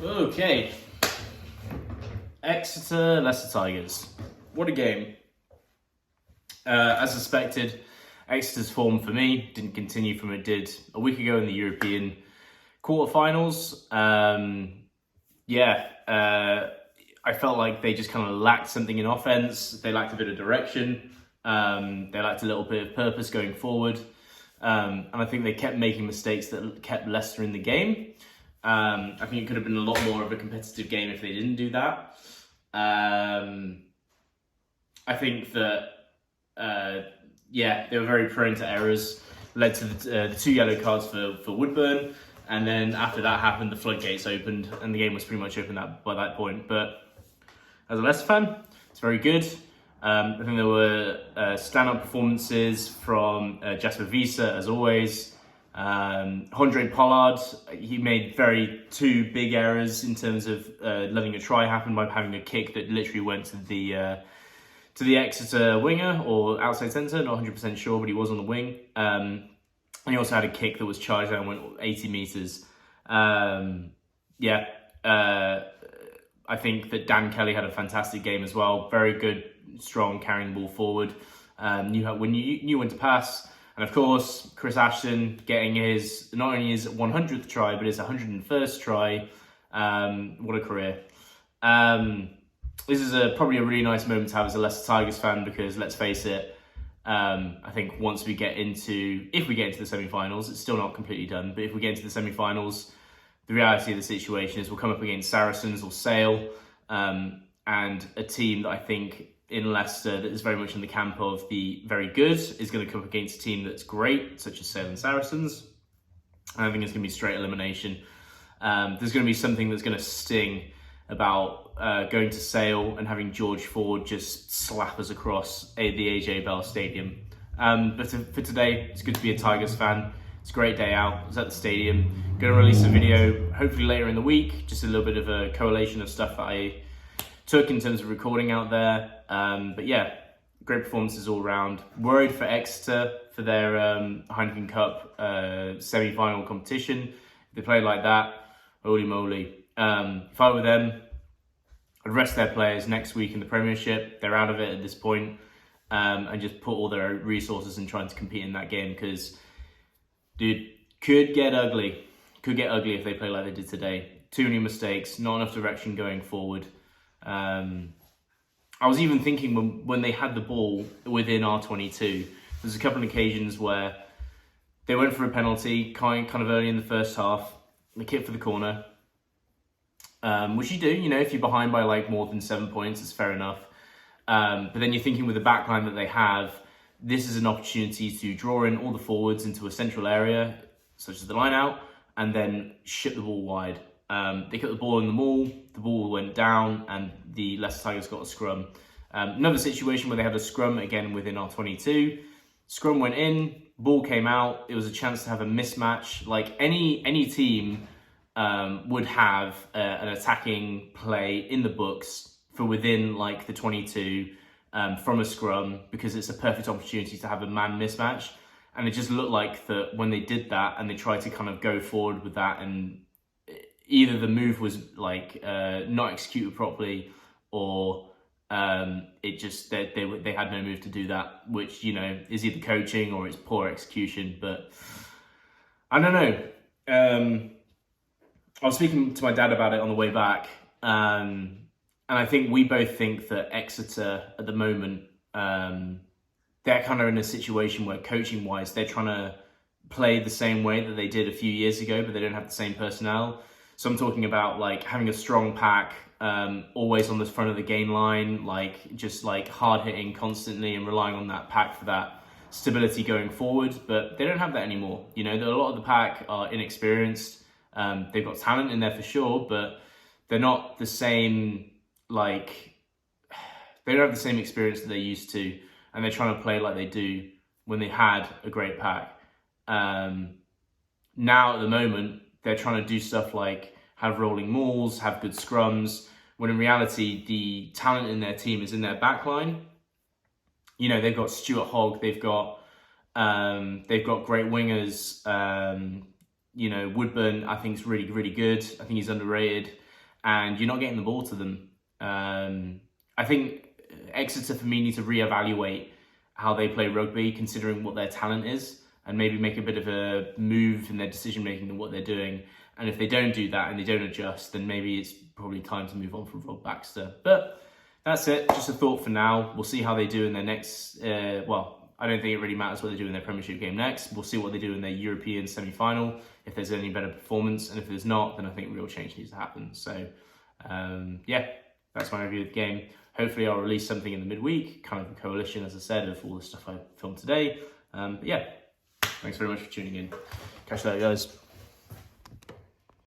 Okay. Exeter, Leicester Tigers. What a game. As suspected, Exeter's form for me didn't continue from it did a week ago in the European quarterfinals. I felt like they just kind of lacked something in offense. They lacked a bit of direction. They lacked a little bit of purpose going forward. And I think they kept making mistakes that kept Leicester in the game. I think it could have been a lot more of a competitive game if they didn't do that. I think that, they were very prone to errors, led to the 2 yellow cards for Woodburn. And then after that happened, the floodgates opened and the game was pretty much open by that point. But as a Leicester fan, it's very good. I think there were stand-up performances from Jasper Wiese, as always. Andre Pollard, he made two big errors in terms of letting a try happen by having a kick that literally went to the Exeter winger or outside centre, not 100% sure, but he was on the wing. And he also had a kick that was charged out and went 80 metres. I think that Dan Kelly had a fantastic game as well. Very good, strong, carrying the ball forward. Knew when to pass. And of course, Chris Ashton getting not only his 100th try, but his 101st try. What a career. This is probably a really nice moment to have as a Leicester Tigers fan because, let's face it, I think if we get into the semi-finals, it's still not completely done, but if we get into the semi-finals, the reality of the situation is we'll come up against Saracens or Sale, and a team that I think in Leicester that is very much in the camp of the very good is going to come up against a team that's great, such as Sale and Saracens. And I think it's going to be straight elimination. There's going to be something that's going to sting about going to Sale and having George Ford just slap us across the AJ Bell Stadium. But for today, it's good to be a Tigers fan. It's a great day out. I was at the stadium. Going to release a video hopefully later in the week, just a little bit of a collation of stuff that I took in terms of recording out there. But yeah, great performances all round. Worried for Exeter for their Heineken Cup semi-final competition. If they play like that, holy moly. If I were them, I'd rest their players next week in the Premiership. They're out of it at this point, and just put all their resources in trying to compete in that game because, dude, could get ugly. Could get ugly if they play like they did today. Too many mistakes, not enough direction going forward. I was even thinking when they had the ball within our 22, there's a couple of occasions where they went for a penalty kind of early in the first half. They kicked for the corner, which you do, if you're behind by like more than 7 points, it's fair enough. But then you're thinking with the backline that they have, this is an opportunity to draw in all the forwards into a central area, such as the line out, and then ship the ball wide. They cut the ball in the ball went down, and the Leicester Tigers got a scrum. Another situation where they had a scrum, again within our 22. Scrum went in, ball came out, it was a chance to have a mismatch. Like any team would have an attacking play in the books for within like the 22 from a scrum, because it's a perfect opportunity to have a man mismatch. And it just looked like that when they did that and they tried to kind of go forward with that, and either the move was like not executed properly, or it just they had no move to do that, which is either coaching or it's poor execution. But I don't know. I was speaking to my dad about it on the way back, and I think we both think that Exeter at the moment, they're kind of in a situation where coaching-wise, they're trying to play the same way that they did a few years ago, but they don't have the same personnel. So I'm talking about like having a strong pack, always on the front of the gain line, just hard hitting constantly and relying on that pack for that stability going forward. But they don't have that anymore. A lot of the pack are inexperienced. They've got talent in there for sure, but they're not the same. They don't have the same experience that they used to, and they're trying to play like they do when they had a great pack. Now at the moment, they're trying to do stuff like have rolling mauls, have good scrums, when in reality, the talent in their team is in their backline. They've got Stuart Hogg, they've got great wingers. Woodburn, I think, is really, really good. I think he's underrated. and you're not getting the ball to them. I think Exeter, for me, need to reevaluate how they play rugby, considering what their talent is, and maybe make a bit of a move in their decision making and what they're doing. And if they don't do that and they don't adjust, then maybe it's probably time to move on from Rob Baxter. But that's it, just a thought for now. We'll see how they do in their next, I don't think it really matters what they do in their Premiership game next. We'll see what they do in their European semi-final, if there's any better performance. And if there's not, then I think real change needs to happen. So, that's my review of the game. Hopefully I'll release something in the midweek, kind of a coalition, as I said, of all the stuff I filmed today. Thanks very much for tuning in. Catch you later, guys.